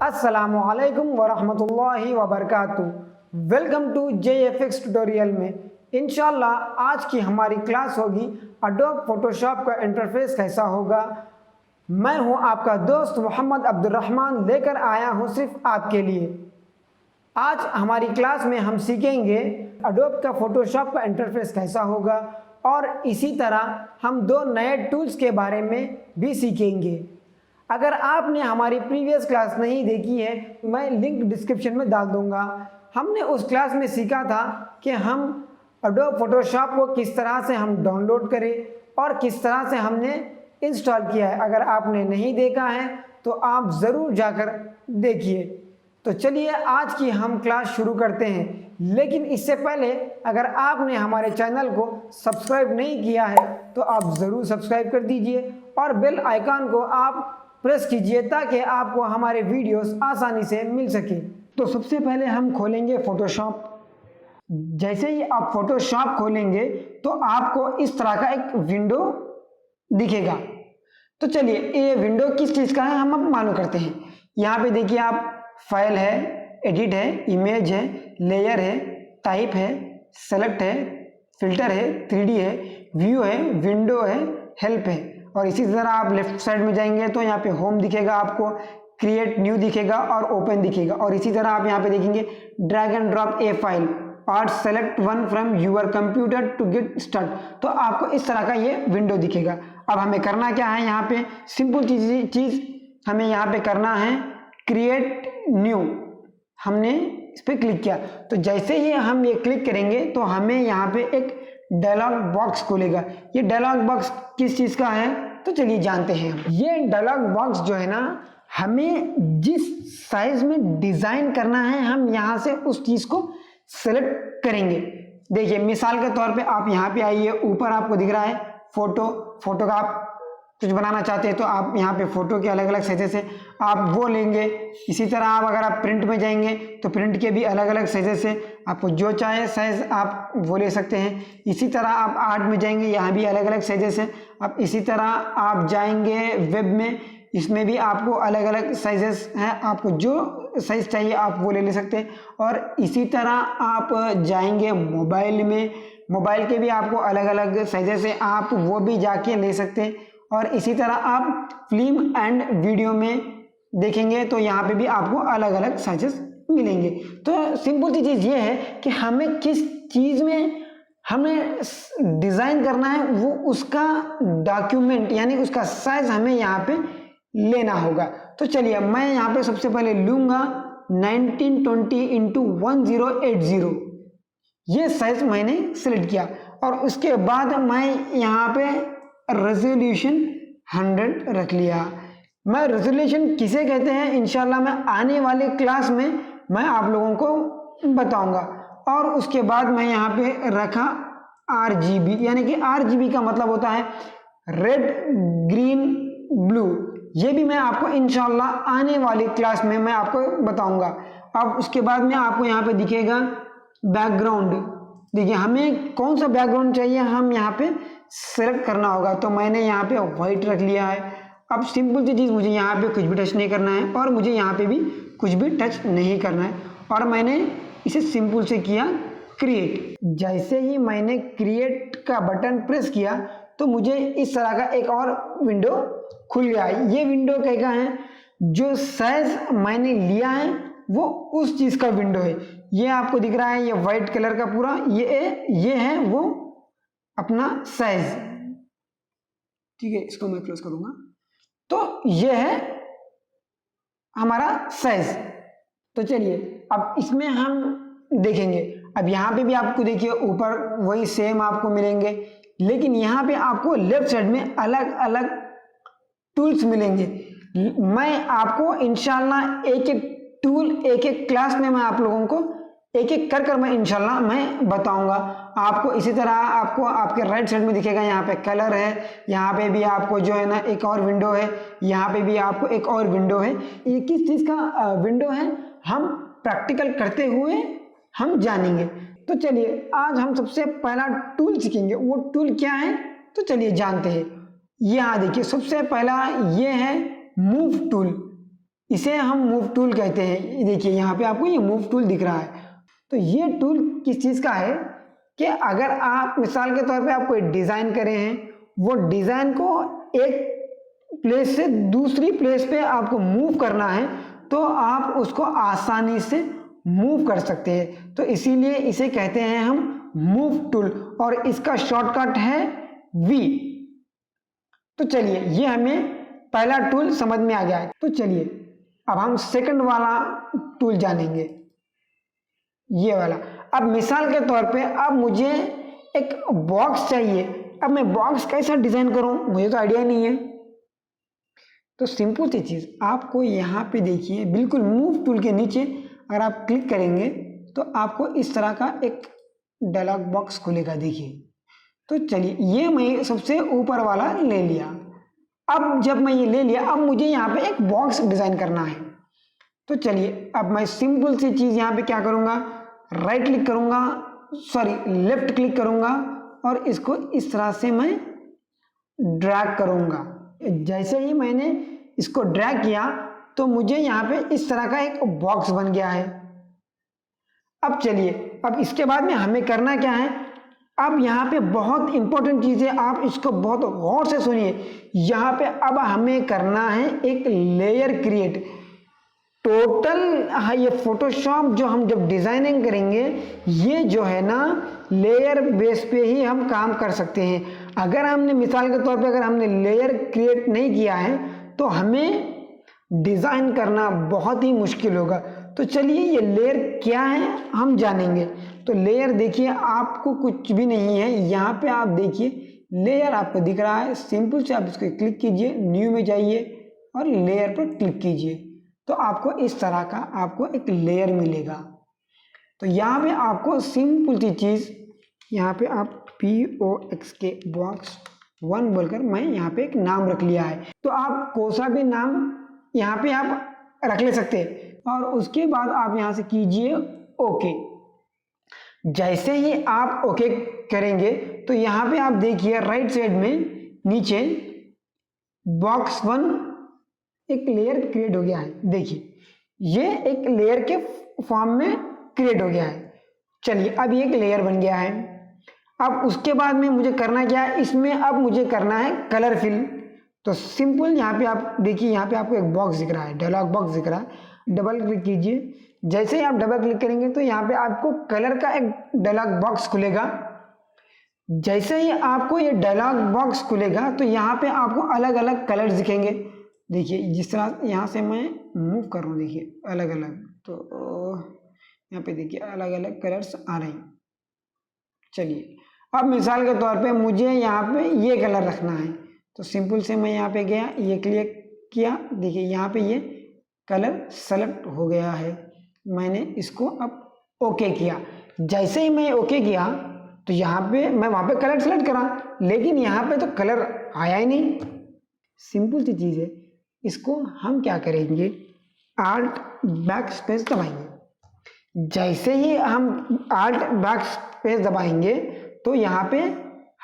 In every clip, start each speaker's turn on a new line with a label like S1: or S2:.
S1: अस्सलामुअलैकुम वरहमतुल्लाहि वबरकातुहू। Welcome to JFX tutorial में। इंशाल्लाह आज की हमारी क्लास होगी एडोब फोटोशॉप का इंटरफेस कैसा होगा। मैं हूं आपका दोस्त मोहम्मद अब्दुर्रहमान, लेकर आया हूं सिर्फ आपके लिए। आज हमारी क्लास में हम सीखेंगे एडोब का फोटोशॉप का इंटरफेस कैसा होगा और इसी तरह हम दो नए टूल्स के बारे में भी सीखेंगे। अगर आपने हमारी प्रीवियस क्लास नहीं देखी है, मैं लिंक डिस्क्रिप्शन में डाल दूंगा। हमने उस क्लास में सीखा था कि हम एडोब फोटोशॉप को किस तरह से हम डाउनलोड करें और किस तरह से हमने इंस्टॉल किया है। अगर आपने नहीं देखा है तो आप ज़रूर जाकर देखिए। तो चलिए आज की हम क्लास शुरू करते हैं, लेकिन इससे पहले अगर आपने हमारे चैनल को सब्सक्राइब नहीं किया है तो आप ज़रूर सब्सक्राइब कर दीजिए और बेल आइकन को आप प्रेस कीजिए ताकि आपको हमारे वीडियोस आसानी से मिल सके। तो सबसे पहले हम खोलेंगे फोटोशॉप। जैसे ही आप फोटोशॉप खोलेंगे तो आपको इस तरह का एक विंडो दिखेगा। तो चलिए ये विंडो किस चीज़ का है हम अब मालूम करते हैं। यहाँ पे देखिए आप फाइल है, एडिट है, इमेज है, लेयर है, टाइप है, सेलेक्ट है, फिल्टर है, 3D है, व्यू है, विंडो है, हेल्प है। और इसी तरह आप लेफ्ट साइड में जाएंगे तो यहाँ पे होम दिखेगा, आपको क्रिएट न्यू दिखेगा और ओपन दिखेगा। और इसी तरह आप यहाँ पे देखेंगे drag and drop a file और select one from your computer to get start. तो आपको इस तरह का ये विंडो दिखेगा। अब हमें करना क्या है, यहाँ पे सिंपल चीज़ हमें यहाँ पे करना है क्रिएट न्यू। हमने इस पर क्लिक किया तो जैसे ही हम ये क्लिक करेंगे तो हमें यहाँ पे एक डायलॉग बॉक्स खुलेगा। ये डायलॉग बॉक्स किस चीज़ का है तो चलिए जानते हैं। ये डायलॉग बॉक्स जो है ना, हमें जिस साइज में डिज़ाइन करना है हम यहाँ से उस चीज़ को सेलेक्ट करेंगे। देखिए मिसाल के तौर पे आप यहाँ पे आइए, ऊपर आपको दिख रहा है फोटो का आप कुछ बनाना चाहते हैं तो आप यहाँ पे फोटो के अलग अलग साइजेस है, आप वो लेंगे। इसी तरह आप अगर आप प्रिंट में जाएंगे तो प्रिंट के भी अलग अलग साइजेस है, आपको जो चाहे साइज आप वो ले सकते हैं। इसी तरह आप आर्ट में जाएंगे, यहाँ भी अलग अलग साइजेस है। अब इसी तरह आप जाएंगे वेब में, इसमें भी आपको अलग अलग साइजेस हैं, आपको जो साइज चाहिए आप वो ले सकते हैं। और इसी तरह आप जाएंगे मोबाइल में, मोबाइल के भी आपको अलग अलग साइजेस है, आप वो भी जाके ले सकते हैं। और इसी तरह आप फिल्म एंड वीडियो में देखेंगे तो यहाँ पे भी आपको अलग अलग साइजेस मिलेंगे। तो सिंपल सी चीज़ ये है कि हमें किस चीज़ में हमें डिज़ाइन करना है वो उसका डॉक्यूमेंट यानी उसका साइज हमें यहाँ पे लेना होगा। तो चलिए मैं यहाँ पे सबसे पहले लूँगा 1920x1080। ये साइज मैंने सेलेक्ट किया और उसके बाद मैं यहाँ पे रेजोल्यूशन 100 रख लिया। मैं रेजोल्यूशन किसे कहते हैं इंशाल्लाह मैं आने वाले क्लास में मैं आप लोगों को बताऊंगा। और उसके बाद मैं यहाँ पे रखा RGB, यानी कि RGB का मतलब होता है रेड ग्रीन ब्लू। ये भी मैं आपको इंशाल्लाह आने वाली क्लास में मैं आपको बताऊंगा। अब उसके बाद में आपको यहाँ पे दिखेगा बैकग्राउंड। देखिए हमें कौन सा बैकग्राउंड चाहिए हम यहाँ पे सेलेक्ट करना होगा। तो मैंने यहाँ पे व्हाइट रख लिया है। अब सिंपल सी चीज़, मुझे यहाँ पे कुछ भी टच नहीं करना है और मुझे यहाँ पे भी कुछ भी टच नहीं करना है और मैंने इसे सिंपल से किया क्रिएट। जैसे ही मैंने क्रिएट का बटन प्रेस किया तो मुझे इस तरह का एक और विंडो खुल गया है। ये विंडो क्या है, जो साइज मैंने लिया है वो उस चीज़ का विंडो है। ये आपको दिख रहा है, ये वाइट कलर का पूरा ये है वो अपना साइज। ठीक है, इसको मैं क्लोज करूंगा। तो ये है हमारा साइज। तो चलिए अब इसमें हम देखेंगे। अब यहाँ पे भी आपको देखिए ऊपर वही सेम आपको मिलेंगे, लेकिन यहाँ पे आपको लेफ्ट साइड में अलग अलग टूल्स मिलेंगे। मैं आपको इंशाल्लाह एक एक टूल एक एक क्लास में मैं आप लोगों को एक एक कर मैं इंशाल्लाह मैं बताऊंगा आपको। इसी तरह आपको आपके राइट साइड में दिखेगा, यहाँ पे कलर है, यहाँ पे भी आपको जो है ना एक और विंडो है, यहाँ पे भी आपको एक और विंडो है। ये किस चीज़ का विंडो है हम प्रैक्टिकल करते हुए हम जानेंगे। तो चलिए आज हम सबसे पहला टूल सीखेंगे। वो टूल क्या है तो चलिए जानते हैं। यहाँ देखिए सबसे पहला ये है मूव टूल, इसे हम मूव टूल कहते हैं। देखिए यहाँ पे आपको ये मूव टूल दिख रहा है। तो ये टूल किस चीज़ का है कि अगर आप मिसाल के तौर पे आप कोई डिज़ाइन करे हैं, वो डिज़ाइन को एक प्लेस से दूसरी प्लेस पे आपको मूव करना है तो आप उसको आसानी से मूव कर सकते हैं। तो इसीलिए इसे कहते हैं हम मूव टूल और इसका शॉर्टकट है वी। तो चलिए ये हमें पहला टूल समझ में आ गया है। तो चलिए अब हम सेकंड वाला टूल जानेंगे, ये वाला। अब मिसाल के तौर पे अब मुझे एक बॉक्स चाहिए। अब मैं बॉक्स कैसा डिजाइन करूं, मुझे तो आइडिया नहीं है। तो सिंपल सी चीज आपको यहाँ पे देखिए, बिल्कुल मूव टूल के नीचे अगर आप क्लिक करेंगे तो आपको इस तरह का एक डायलॉग बॉक्स खुलेगा। देखिए तो चलिए ये मैं सबसे ऊपर वाला ले लिया। अब जब मैं ये ले लिया, अब मुझे यहाँ पे एक बॉक्स डिजाइन करना है। तो चलिए अब मैं सिंपल सी चीज यहाँ पे क्या करूँगा, राइट क्लिक करूँगा, सॉरी लेफ्ट क्लिक करूँगा और इसको इस तरह से मैं ड्रैग करूँगा। जैसे ही मैंने इसको ड्रैग किया तो मुझे यहाँ पे इस तरह का एक बॉक्स बन गया है। अब चलिए अब इसके बाद में हमें करना क्या है, अब यहाँ पे बहुत इंपॉर्टेंट चीज़ है, आप इसको बहुत गौर से सुनिए। यहाँ पे अब हमें करना है एक लेयर क्रिएट। टोटल ये फोटोशॉप जो हम जब डिजाइनिंग करेंगे, ये जो है ना लेयर बेस पे ही हम काम कर सकते हैं। अगर हमने मिसाल के तौर पे अगर हमने लेयर क्रिएट नहीं किया है तो हमें डिजाइन करना बहुत ही मुश्किल होगा। तो चलिए ये लेयर क्या है हम जानेंगे। तो लेयर देखिए आपको कुछ भी नहीं है, यहाँ पे आप देखिए लेयर आपको दिख रहा है। सिंपल से आप इसको क्लिक कीजिए, न्यू में जाइए और लेयर पर क्लिक कीजिए तो आपको इस तरह का आपको एक लेयर मिलेगा। तो यहाँ पे आपको सिंपल सी चीज़, यहाँ पे आप POXK बॉक्स 1 बोलकर मैं यहाँ पे एक नाम रख लिया है। तो आप कोई सा भी नाम यहाँ पे आप रख ले सकते हैं और उसके बाद आप यहाँ से कीजिए ओके। जैसे ही आप ओके करेंगे तो यहाँ पे आप देखिए राइट साइड में नीचे बॉक्स 1 एक लेयर क्रिएट हो गया है। देखिए ये एक लेयर के फॉर्म में क्रिएट हो गया है। चलिए अब ये एक लेयर बन गया है। अब उसके बाद में मुझे करना क्या है, इसमें अब मुझे करना है कलर फिल। तो सिंपल यहाँ पे आप देखिए, यहाँ पे आपको एक बॉक्स दिख रहा है, डायलॉग बॉक्स दिख रहा है। डबल क्लिक कीजिए। जैसे ही आप डबल क्लिक करेंगे तो यहाँ पे आपको कलर का एक डायलॉग बॉक्स खुलेगा। जैसे ही आपको ये डायलॉग बॉक्स खुलेगा तो यहाँ पे आपको अलग अलग कलर्स दिखेंगे। देखिए जिस तरह यहाँ से मैं मूव कर रहा हूँ, देखिए अलग अलग, तो यहाँ पे देखिए अलग अलग कलर्स आ रहे हैं। चलिए अब मिसाल के तौर पे मुझे यहाँ पे ये कलर रखना है तो सिंपल से मैं यहाँ पे गया, ये क्लिक किया, देखिए यहाँ पे ये कलर सेलेक्ट हो गया है। मैंने इसको अब ओके किया। जैसे ही मैं ओके किया तो यहाँ पे मैं वहाँ पे कलर सेलेक्ट करा, लेकिन यहाँ पे तो कलर आया ही नहीं। सिंपल सी चीज़ है, इसको हम क्या करेंगे, आल्ट बैक स्पेस दबाएंगे। जैसे ही हम आल्ट बैक स्पेस दबाएंगे तो यहाँ पे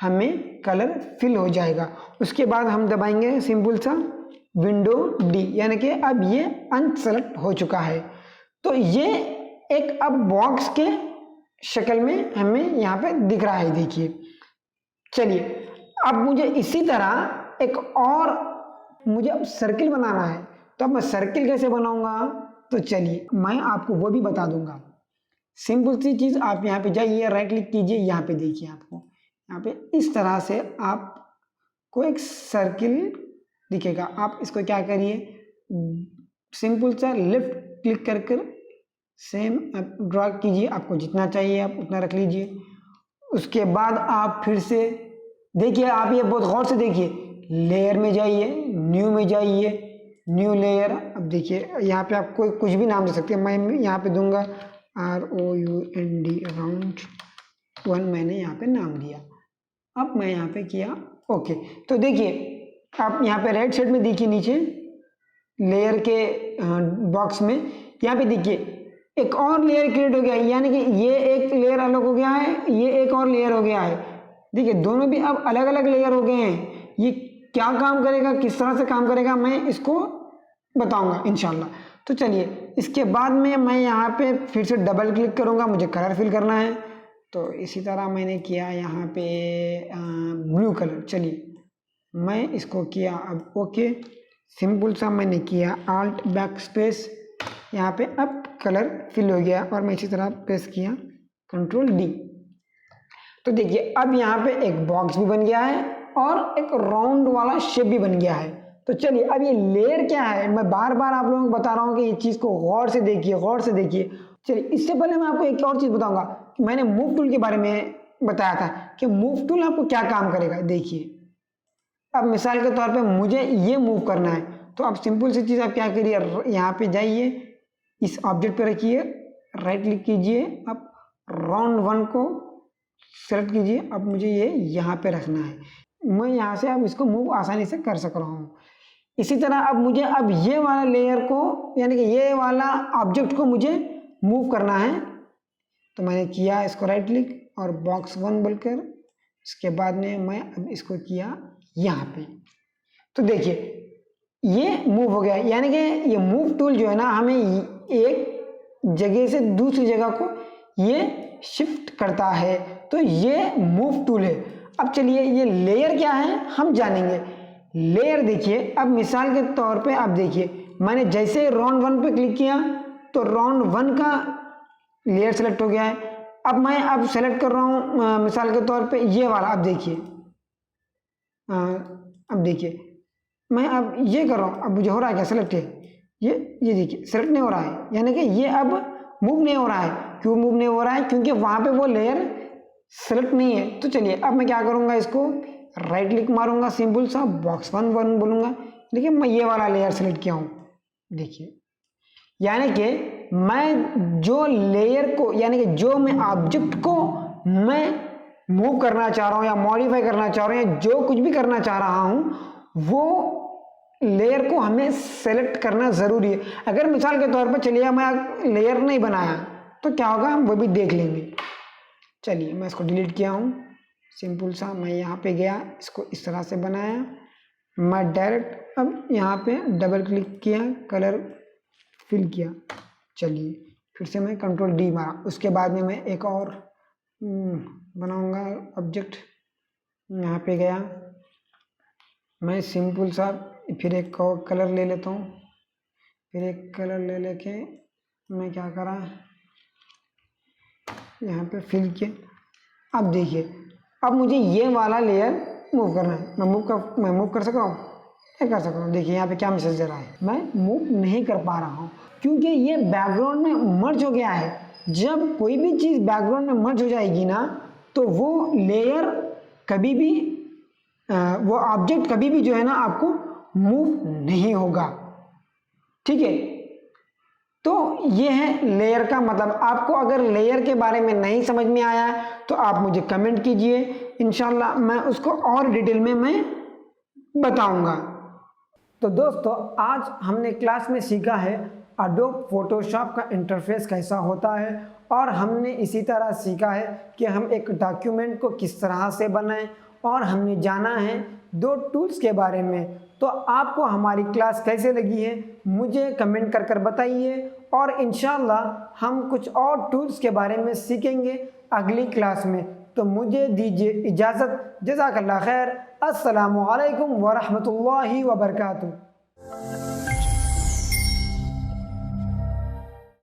S1: हमें कलर फिल हो जाएगा। उसके बाद हम दबाएंगे सिंपल सा विंडो डी, यानी कि अब ये अनसेलेक्ट हो चुका है। तो ये एक अब बॉक्स के शक्ल में हमें यहाँ पे दिख रहा है। देखिए चलिए अब मुझे इसी तरह एक और मुझे अब सर्किल बनाना है। तो अब मैं सर्किल कैसे बनाऊंगा, तो चलिए मैं आपको वो भी बता दूंगा। सिंपल सी चीज़, आप यहाँ पे जाइए, राइट क्लिक कीजिए, यहाँ पे देखिए आपको यहाँ पे इस तरह से आपको एक सर्किल दिखेगा। आप इसको क्या करिए, सिंपल सा लेफ्ट क्लिक कर कर सेम ड्रा कीजिए, आपको जितना चाहिए आप उतना रख लीजिए। उसके बाद आप फिर से देखिए, आप ये बहुत गौर से देखिए, लेयर में जाइए, न्यू में जाइए, न्यू लेयर। अब देखिए यहाँ पे आप कोई कुछ भी नाम दे सकते हैं। मैं यहाँ पे दूंगा ROUND राउंड 1, मैंने यहाँ पे नाम दिया। अब मैं यहाँ पे किया ओके। तो देखिए आप यहाँ पे राइट साइड में देखिए नीचे लेयर के बॉक्स में यहाँ पे देखिए एक और लेयर क्रिएट हो गया, यानी कि ये एक लेयर अलग हो गया है, ये एक और लेयर हो गया है। देखिए दोनों भी अब अलग अलग लेयर हो गए हैं। ये क्या काम करेगा, किस तरह से काम करेगा, मैं इसको बताऊंगा इंशाल्लाह। तो चलिए, इसके बाद में मैं यहाँ पे फिर से डबल क्लिक करूँगा, मुझे कलर फिल करना है। तो इसी तरह मैंने किया यहाँ पे ब्लू कलर। चलिए मैं इसको किया अब ओके, सिंपल सा मैंने किया आल्ट बैक स्पेस, यहाँ पे अब कलर फिल हो गया और मैं इसी तरह प्रेस किया कंट्रोल डी। तो देखिए अब यहाँ पे एक बॉक्स भी बन गया है और एक राउंड वाला शेप भी बन गया है। तो चलिए अब ये लेयर क्या है, मैं बार बार आप लोगों को बता रहा हूँ कि ये चीज़ को गौर से देखिए, गौर से देखिए। चलिए इससे पहले मैं आपको एक और चीज़ बताऊंगा कि मैंने मूव टूल के बारे में बताया था कि मूव टूल आपको क्या काम करेगा। देखिए अब मिसाल के तौर पे मुझे ये मूव करना है, तो अब सिंपल सी चीज़ आप क्या करिए, यहाँ पे जाइए, इस ऑब्जेक्ट पे रखिए, राइट क्लिक कीजिए, अब राउंड वन को सेलेक्ट कीजिए। अब मुझे ये यहाँ पे रखना है, मैं यहाँ से अब इसको मूव आसानी से कर सक रहा हूँ। इसी तरह अब मुझे अब ये वाला लेयर को, यानी कि ये वाला ऑब्जेक्ट को मुझे मूव करना है। तो मैंने किया इसको राइट क्लिक और बॉक्स वन बोलकर, इसके बाद में मैं अब इसको किया यहाँ पे। तो देखिए ये मूव हो गया, यानी कि ये मूव टूल जो है ना हमें एक जगह से दूसरी जगह को ये शिफ्ट करता है। तो ये मूव टूल है। अब चलिए ये लेयर क्या है हम जानेंगे। लेयर देखिए, अब मिसाल के तौर पे आप देखिए, मैंने जैसे राउंड वन पे क्लिक किया तो राउंड वन का लेयर सेलेक्ट हो गया है। अब मैं सेलेक्ट कर रहा हूँ मिसाल के तौर पे ये वाला, अब देखिए अब देखिए मैं अब ये कर रहा हूँ, अब मुझे हो रहा है क्या सेलेक्ट है, ये देखिए सेलेक्ट नहीं हो रहा है, यानी कि ये अब मूव नहीं हो रहा है। क्यों मूव नहीं हो रहा है? क्योंकि वहाँ पे वो लेयर सेलेक्ट नहीं है। तो चलिए अब मैं क्या करूँगा, इसको राइट क्लिक मारूंगा, सिंपल सा बॉक्स वन बोलूँगा, देखिए मैं ये वाला लेयर सेलेक्ट किया हूँ। देखिए यानी कि मैं जो लेयर को, यानी कि जो मैं ऑब्जेक्ट को मैं मूव करना चाह रहा हूँ या मॉडिफाई करना चाह रहा हूँ या जो कुछ भी करना चाह रहा हूँ, वो लेयर को हमें सेलेक्ट करना ज़रूरी है। अगर मिसाल के तौर पर चलिए मैं लेयर नहीं बनाया तो क्या होगा, हम वो भी देख लेंगे। चलिए मैं इसको डिलीट किया हूँ, सिंपल सा मैं यहाँ पे गया, इसको इस तरह से बनाया, मैं डायरेक्ट अब यहाँ पे डबल क्लिक किया, कलर फिल किया। चलिए फिर से मैं कंट्रोल डी मारा, उसके बाद में मैं एक और बनाऊंगा ऑब्जेक्ट। यहाँ पे गया, मैं सिंपल सा फिर एक कलर ले लेता हूँ, फिर एक कलर ले लेके मैं क्या करा, यहाँ पे फिल किया। अब देखिए अब मुझे ये वाला लेयर मूव करना है, मैं मूव कर सक रहा हूँ, क्या कर सकता हूँ। देखिए यहाँ पे क्या मैसेज दे रहा है, मैं मूव नहीं कर पा रहा हूँ क्योंकि ये बैकग्राउंड में मर्ज हो गया है। जब कोई भी चीज़ बैकग्राउंड में मर्ज हो जाएगी ना, तो वो लेयर कभी भी वो ऑब्जेक्ट कभी भी जो है ना आपको मूव नहीं होगा। ठीक है, तो ये है लेयर का मतलब। आपको अगर लेयर के बारे में नहीं समझ में आया तो आप मुझे कमेंट कीजिए, इंशाल्लाह मैं उसको और डिटेल में मैं बताऊंगा। तो दोस्तों आज हमने क्लास में सीखा है एडोब फोटोशॉप का इंटरफेस कैसा होता है, और हमने इसी तरह सीखा है कि हम एक डॉक्यूमेंट को किस तरह से बनाएं, और हमने जाना है दो टूल्स के बारे में। तो आपको हमारी क्लास कैसे लगी है मुझे कमेंट कर कर बताइए, और इंशाल्लाह हम कुछ और टूल्स के बारे में सीखेंगे अगली क्लास में। तो मुझे दीजिए इजाज़त, जज़ाकल्लाह खैर, अस्सलामु अलैकुम व रहमतुल्लाहि व बरकातुहू।